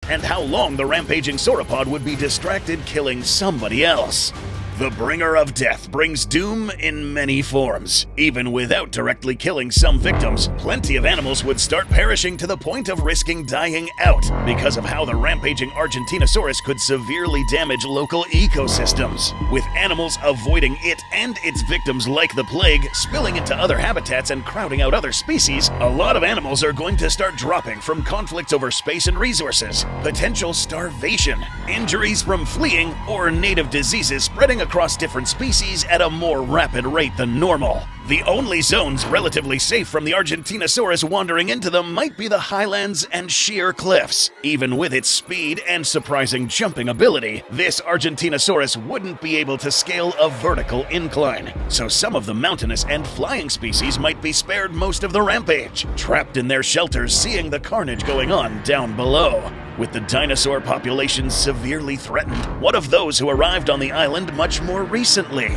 and how long the rampaging sauropod would be distracted killing somebody else. The Bringer of Death brings doom in many forms. Even without directly killing some victims, plenty of animals would start perishing to the point of risking dying out because of how the rampaging Argentinosaurus could severely damage local ecosystems, with animals avoiding it and its victims like the plague spilling into other habitats and crowding out other species. A lot of animals are going to start dropping from conflicts over space and resources, potential starvation, injuries from fleeing, or native diseases spreading across different species at a more rapid rate than normal. The only zones relatively safe from the Argentinosaurus wandering into them might be the highlands and sheer cliffs. Even with its speed and surprising jumping ability, this Argentinosaurus wouldn't be able to scale a vertical incline, so some of the mountainous and flying species might be spared most of the rampage, trapped in their shelters seeing the carnage going on down below. With the dinosaur population severely threatened, what of those who arrived on the island much more recently?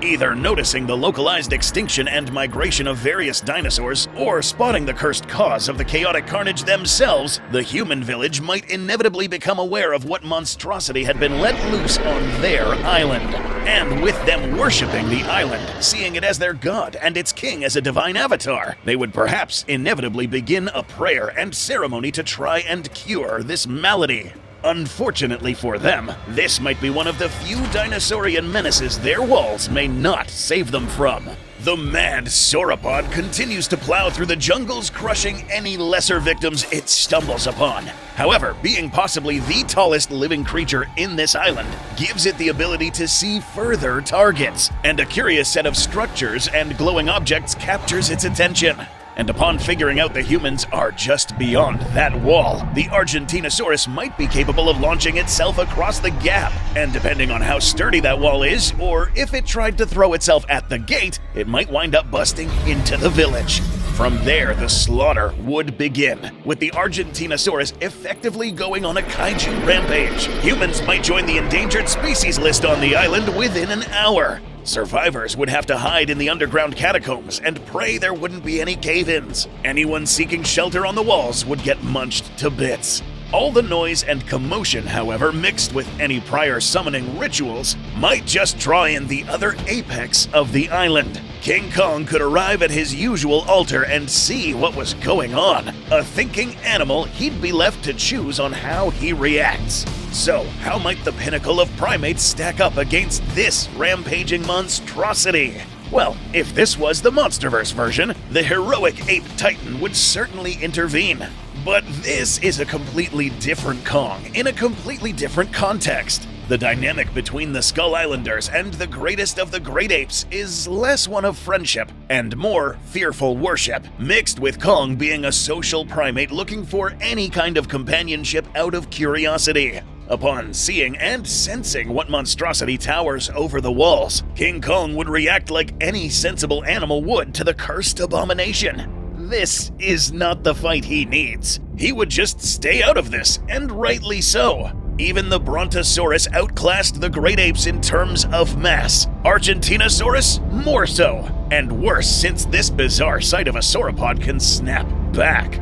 Either noticing the localized extinction and migration of various dinosaurs, or spotting the cursed cause of the chaotic carnage themselves, the human village might inevitably become aware of what monstrosity had been let loose on their island. And with them worshipping the island, seeing it as their god and its king as a divine avatar, they would perhaps inevitably begin a prayer and ceremony to try and cure this malady. Unfortunately for them, this might be one of the few dinosaurian menaces their walls may not save them from. The mad sauropod continues to plow through the jungles, crushing any lesser victims it stumbles upon. However, being possibly the tallest living creature in this island gives it the ability to see further targets, and a curious set of structures and glowing objects captures its attention. And upon figuring out the humans are just beyond that wall, the Argentinosaurus might be capable of launching itself across the gap. And depending on how sturdy that wall is, or if it tried to throw itself at the gate, it might wind up busting into the village. From there, the slaughter would begin, with the Argentinosaurus effectively going on a kaiju rampage. Humans might join the endangered species list on the island within an hour. Survivors would have to hide in the underground catacombs and pray there wouldn't be any cave-ins. Anyone seeking shelter on the walls would get munched to bits. All the noise and commotion, however, mixed with any prior summoning rituals, might just draw in the other apex of the island. King Kong could arrive at his usual altar and see what was going on. A thinking animal, he'd be left to choose on how he reacts. So, how might the pinnacle of primates stack up against this rampaging monstrosity? Well, if this was the Monsterverse version, the heroic ape titan would certainly intervene. But this is a completely different Kong, in a completely different context. The dynamic between the Skull Islanders and the greatest of the great apes is less one of friendship and more fearful worship, mixed with Kong being a social primate looking for any kind of companionship out of curiosity. Upon seeing and sensing what monstrosity towers over the walls, King Kong would react like any sensible animal would to the cursed abomination. This is not the fight he needs. He would just stay out of this, and rightly so. Even the Brontosaurus outclassed the great apes in terms of mass. Argentinosaurus, more so. And worse, since this bizarre sight of a sauropod can snap back.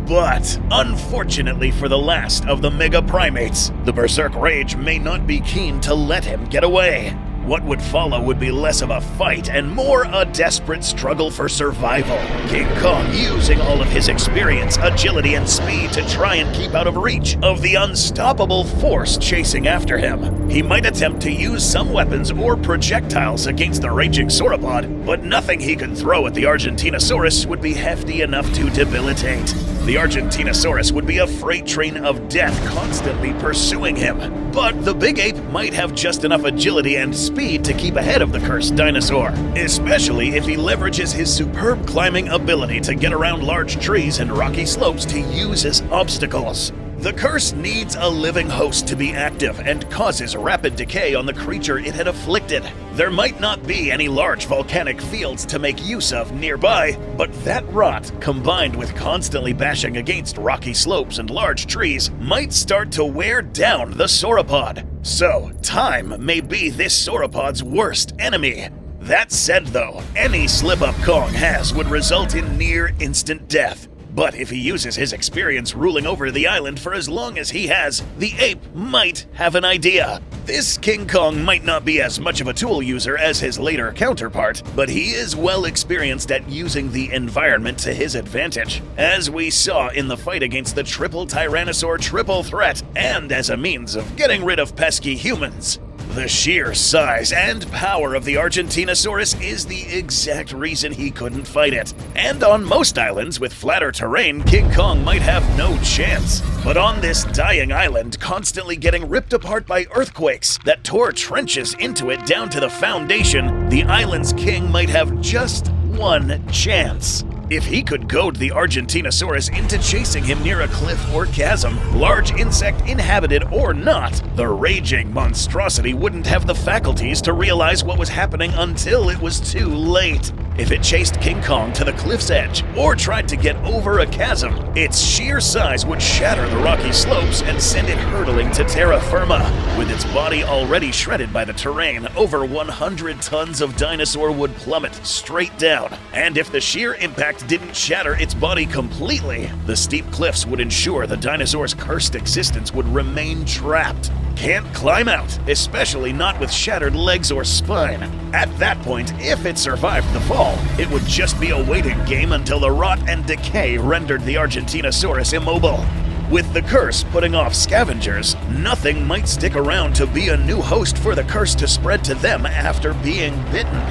But, unfortunately for the last of the mega primates, the Berserk Rage may not be keen to let him get away. What would follow would be less of a fight and more a desperate struggle for survival. King Kong using all of his experience, agility, and speed to try and keep out of reach of the unstoppable force chasing after him. He might attempt to use some weapons or projectiles against the raging sauropod, but nothing he could throw at the Argentinosaurus would be hefty enough to debilitate. The Argentinosaurus would be a freight train of death constantly pursuing him, but the big ape might have just enough agility and speed to keep ahead of the cursed dinosaur, especially if he leverages his superb climbing ability to get around large trees and rocky slopes to use as obstacles. The curse needs a living host to be active and causes rapid decay on the creature it had afflicted. There might not be any large volcanic fields to make use of nearby, but that rot, combined with constantly bashing against rocky slopes and large trees, might start to wear down the sauropod. So, time may be this sauropod's worst enemy. That said though, any slip-up Kong has would result in near instant death. But if he uses his experience ruling over the island for as long as he has, the ape might have an idea. This King Kong might not be as much of a tool user as his later counterpart, but he is well experienced at using the environment to his advantage, as we saw in the fight against the triple Tyrannosaur triple threat, and as a means of getting rid of pesky humans. The sheer size and power of the Argentinosaurus is the exact reason he couldn't fight it. And on most islands with flatter terrain, King Kong might have no chance. But on this dying island, constantly getting ripped apart by earthquakes that tore trenches into it down to the foundation, the island's king might have just one chance. If he could goad the Argentinosaurus into chasing him near a cliff or chasm, large insect inhabited or not, the raging monstrosity wouldn't have the faculties to realize what was happening until it was too late. If it chased King Kong to the cliff's edge or tried to get over a chasm, its sheer size would shatter the rocky slopes and send it hurtling to terra firma. With its body already shredded by the terrain, over 100 tons of dinosaur would plummet straight down. And if the sheer impact didn't shatter its body completely, the steep cliffs would ensure the dinosaur's cursed existence would remain trapped. Can't climb out, especially not with shattered legs or spine. At that point, if it survived the fall, it would just be a waiting game until the rot and decay rendered the Argentinosaurus immobile. With the curse putting off scavengers, nothing might stick around to be a new host for the curse to spread to them after being bitten.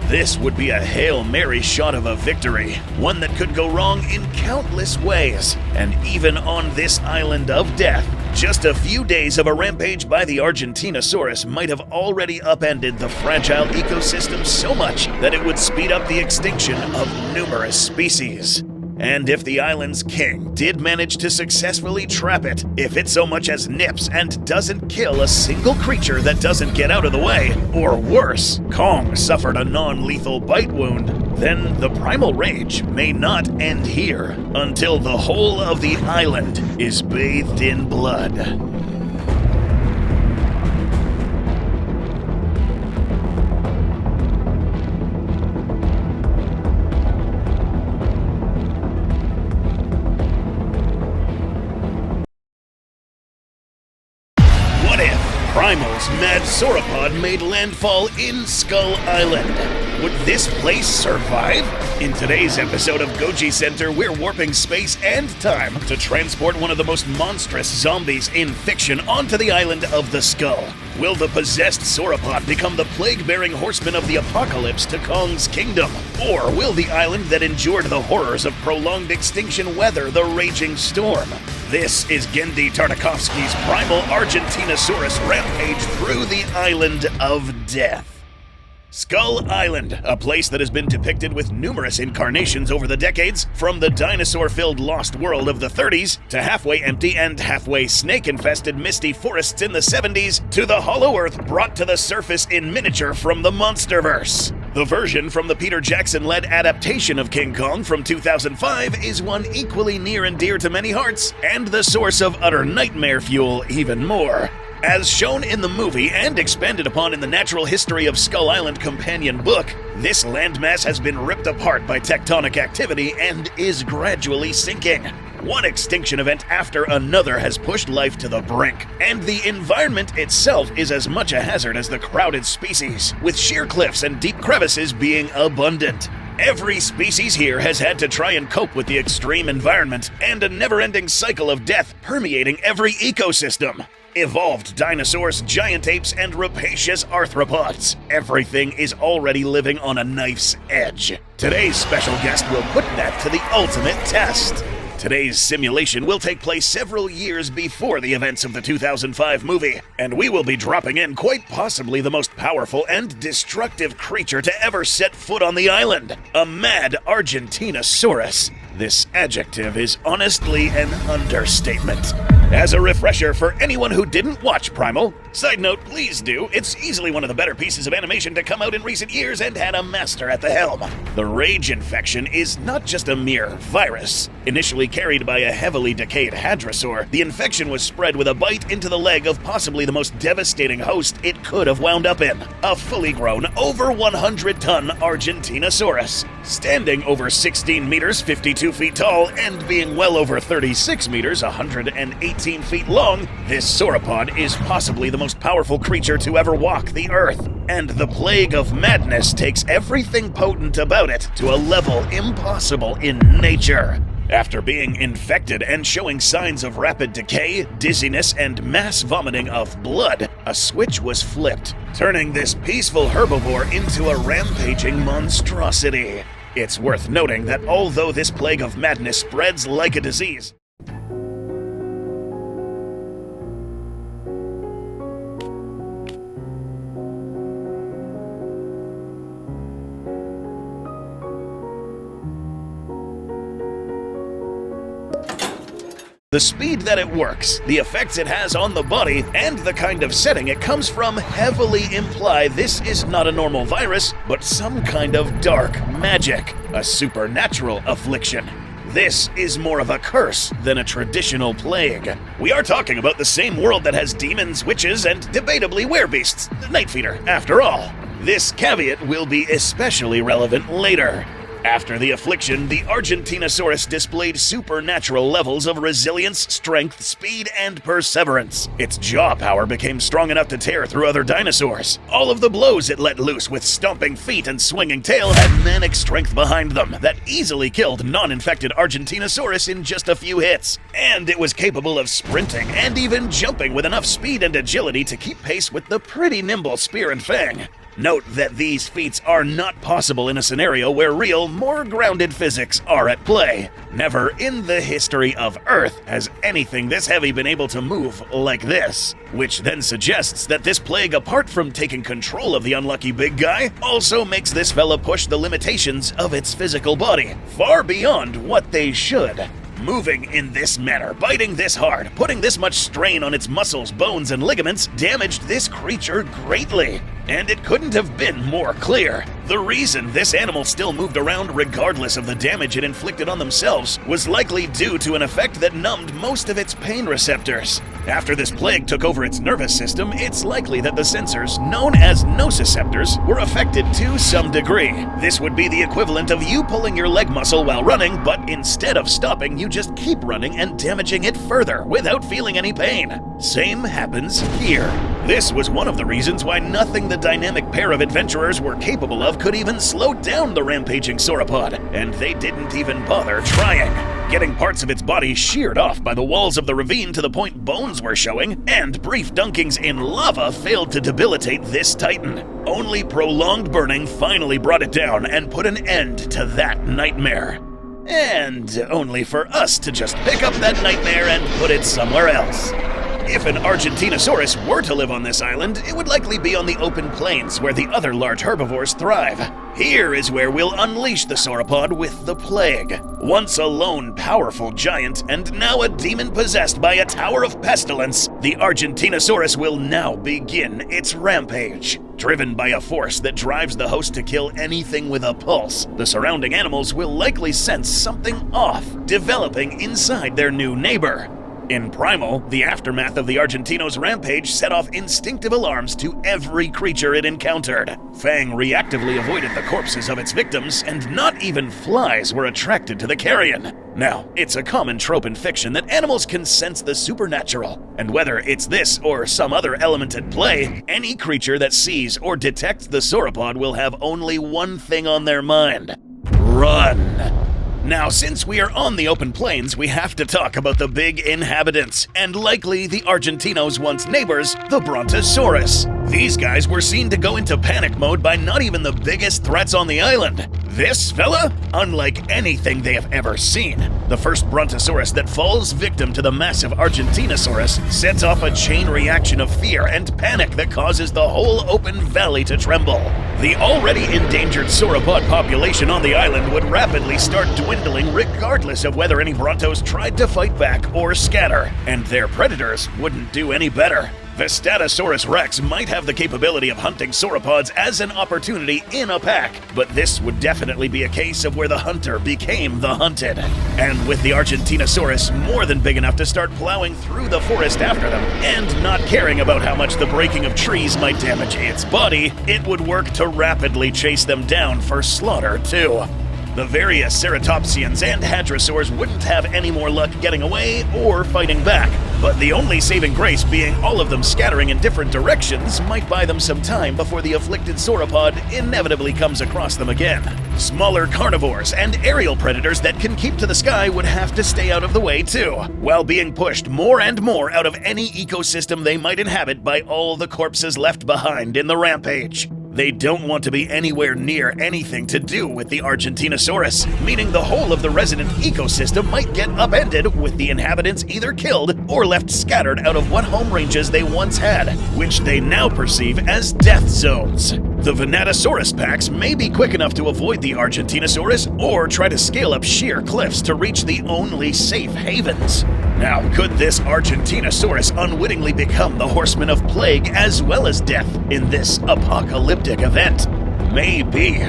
This would be a Hail Mary shot of a victory, one that could go wrong in countless ways. And even on this island of death, just a few days of a rampage by the Argentinosaurus might have already upended the fragile ecosystem so much that it would speed up the extinction of numerous species. And if the island's king did manage to successfully trap it, if it so much as nips and doesn't kill a single creature that doesn't get out of the way, or worse, Kong suffered a non-lethal bite wound, then the primal rage may not end here until the whole of the island is bathed in blood. Primal's mad sauropod made landfall in Skull Island. Would this place survive? In today's episode of Goji Center, we're warping space and time to transport one of the most monstrous zombies in fiction onto the island of the Skull. Will the possessed sauropod become the plague-bearing horseman of the apocalypse to Kong's kingdom? Or will the island that endured the horrors of prolonged extinction weather the raging storm? This is Genndy Tartakovsky's primal Argentinosaurus rampage through the island of death. Skull Island, a place that has been depicted with numerous incarnations over the decades, from the dinosaur-filled lost world of the 30s, to halfway empty and halfway snake-infested misty forests in the 70s, to the hollow earth brought to the surface in miniature from the Monsterverse. The version from the Peter Jackson-led adaptation of King Kong from 2005 is one equally near and dear to many hearts, and the source of utter nightmare fuel even more. As shown in the movie and expanded upon in the Natural History of Skull Island companion book, this landmass has been ripped apart by tectonic activity and is gradually sinking. One extinction event after another has pushed life to the brink, and the environment itself is as much a hazard as the crowded species, with sheer cliffs and deep crevices being abundant. Every species here has had to try and cope with the extreme environment and a never-ending cycle of death permeating every ecosystem. Evolved dinosaurs, giant apes, and rapacious arthropods. Everything is already living on a knife's edge. Today's special guest will put that to the ultimate test. Today's simulation will take place several years before the events of the 2005 movie, and we will be dropping in quite possibly the most powerful and destructive creature to ever set foot on the island, a mad Argentinosaurus. This adjective is honestly an understatement. As a refresher for anyone who didn't watch Primal, Side note, please do. It's easily one of the better pieces of animation to come out in recent years and had a master at the helm. The Rage infection is not just a mere virus. Initially carried by a heavily decayed hadrosaur, the infection was spread with a bite into the leg of possibly the most devastating host it could have wound up in. A fully grown, over 100-ton Argentinosaurus. Standing over 16 meters, 52 feet tall, and being well over 36 meters, 118 feet long, this sauropod is possibly the most powerful creature to ever walk the earth. And the plague of madness takes everything potent about it to a level impossible in nature. After being infected and showing signs of rapid decay, dizziness, and mass vomiting of blood, a switch was flipped, turning this peaceful herbivore into a rampaging monstrosity. It's worth noting that although this plague of madness spreads like a disease, the speed that it works, the effects it has on the body, and the kind of setting it comes from heavily imply this is not a normal virus, but some kind of dark magic, a supernatural affliction. This is more of a curse than a traditional plague. We are talking about the same world that has demons, witches, and debatably werebeasts, Night Feeder, after all. This caveat will be especially relevant later. After the affliction, the Argentinosaurus displayed supernatural levels of resilience, strength, speed, and perseverance. Its jaw power became strong enough to tear through other dinosaurs. All of the blows it let loose with stomping feet and swinging tail had manic strength behind them that easily killed non-infected Argentinosaurus in just a few hits. And it was capable of sprinting and even jumping with enough speed and agility to keep pace with the pretty nimble Spear and Fang. Note that these feats are not possible in a scenario where real, more grounded physics are at play. Never in the history of Earth has anything this heavy been able to move like this. Which then suggests that this plague, apart from taking control of the unlucky big guy, also makes this fella push the limitations of its physical body, far beyond what they should. Moving in this manner, biting this hard, putting this much strain on its muscles, bones, and ligaments damaged this creature greatly. And it couldn't have been more clear. The reason this animal still moved around regardless of the damage it inflicted on themselves was likely due to an effect that numbed most of its pain receptors. After this plague took over its nervous system, it's likely that the sensors, known as nociceptors, were affected to some degree. This would be the equivalent of you pulling your leg muscle while running, but instead of stopping, you just keep running and damaging it further without feeling any pain. Same happens here. This was one of the reasons why nothing the dynamic pair of adventurers were capable of could even slow down the rampaging sauropod, and they didn't even bother trying. Getting parts of its body sheared off by the walls of the ravine to the point bones were showing, and brief dunkings in lava failed to debilitate this titan. Only prolonged burning finally brought it down and put an end to that nightmare. And only for us to just pick up that nightmare and put it somewhere else. If an Argentinosaurus were to live on this island, it would likely be on the open plains where the other large herbivores thrive. Here is where we'll unleash the sauropod with the plague. Once a lone, powerful giant, and now a demon possessed by a tower of pestilence, the Argentinosaurus will now begin its rampage. Driven by a force that drives the host to kill anything with a pulse, the surrounding animals will likely sense something off, developing inside their new neighbor. In Primal, the aftermath of the Argentino's rampage set off instinctive alarms to every creature it encountered. Fang reactively avoided the corpses of its victims, and not even flies were attracted to the carrion. Now, it's a common trope in fiction that animals can sense the supernatural, and whether it's this or some other element at play, any creature that sees or detects the sauropod will have only one thing on their mind: run. Now, since we are on the open plains, we have to talk about the big inhabitants, and likely the Argentino's once neighbors, the Brontosaurus. These guys were seen to go into panic mode by not even the biggest threats on the island. This fella? Unlike anything they have ever seen. The first Brontosaurus that falls victim to the massive Argentinosaurus sets off a chain reaction of fear and panic that causes the whole open valley to tremble. The already endangered sauropod population on the island would rapidly start dwindling regardless of whether any Brontos tried to fight back or scatter, and their predators wouldn't do any better. Vistatosaurus rex might have the capability of hunting sauropods as an opportunity in a pack, but this would definitely be a case of where the hunter became the hunted. And with the Argentinosaurus more than big enough to start plowing through the forest after them, and not caring about how much the breaking of trees might damage its body, it would work to rapidly chase them down for slaughter too. The various ceratopsians and hadrosaurs wouldn't have any more luck getting away or fighting back, but the only saving grace being all of them scattering in different directions might buy them some time before the afflicted sauropod inevitably comes across them again. Smaller carnivores and aerial predators that can keep to the sky would have to stay out of the way too, while being pushed more and more out of any ecosystem they might inhabit by all the corpses left behind in the rampage. They don't want to be anywhere near anything to do with the Argentinosaurus, meaning the whole of the resident ecosystem might get upended with the inhabitants either killed or left scattered out of what home ranges they once had, which they now perceive as death zones. The Venatosaurus packs may be quick enough to avoid the Argentinosaurus or try to scale up sheer cliffs to reach the only safe havens. Now, could this Argentinosaurus unwittingly become the horseman of plague as well as death in this apocalyptic event? Maybe.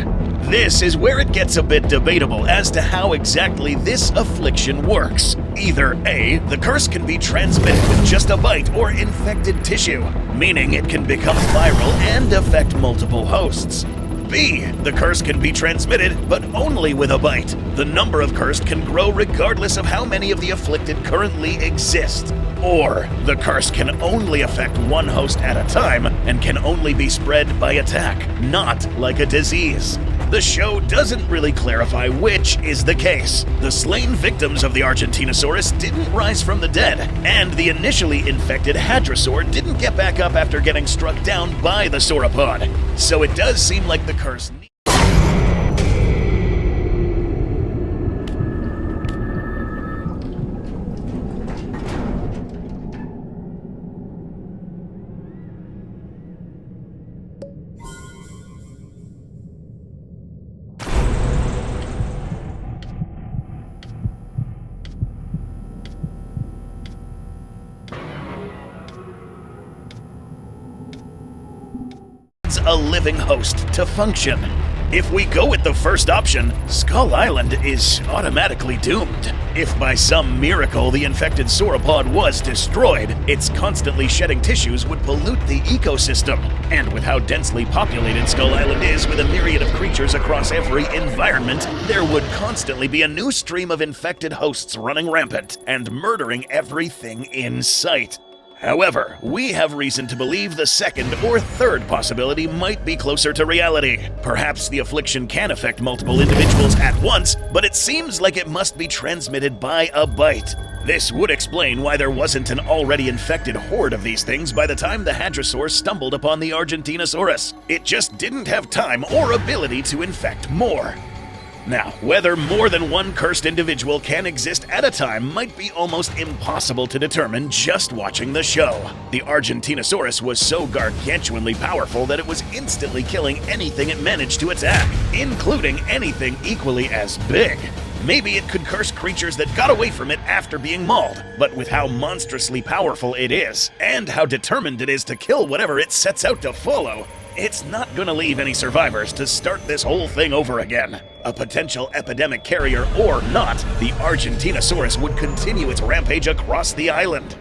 This is where it gets a bit debatable as to how exactly this affliction works. Either A, the curse can be transmitted with just a bite or infected tissue, meaning it can become viral and affect multiple hosts. B, the curse can be transmitted, but only with a bite. The number of cursed can grow regardless of how many of the afflicted currently exist. Or, the curse can only affect one host at a time and can only be spread by attack, not like a disease. The show doesn't really clarify which is the case. The slain victims of the Argentinosaurus didn't rise from the dead, and the initially infected hadrosaur didn't get back up after getting struck down by the sauropod. So it does seem like the curse a living host to function. If we go with the first option, Skull Island is automatically doomed. If by some miracle the infected sauropod was destroyed, its constantly shedding tissues would pollute the ecosystem. And with how densely populated Skull Island is with a myriad of creatures across every environment, there would constantly be a new stream of infected hosts running rampant and murdering everything in sight. However, we have reason to believe the second or third possibility might be closer to reality. Perhaps the affliction can affect multiple individuals at once, but it seems like it must be transmitted by a bite. This would explain why there wasn't an already infected horde of these things by the time the Hadrosaur stumbled upon the Argentinosaurus. It just didn't have time or ability to infect more. Now, whether more than one cursed individual can exist at a time might be almost impossible to determine just watching the show. The Argentinosaurus was so gargantuanly powerful that it was instantly killing anything it managed to attack, including anything equally as big. Maybe it could curse creatures that got away from it after being mauled, but with how monstrously powerful it is, and how determined it is to kill whatever it sets out to follow, it's not gonna leave any survivors to start this whole thing over again. A potential epidemic carrier or not, the Argentinosaurus would continue its rampage across the island.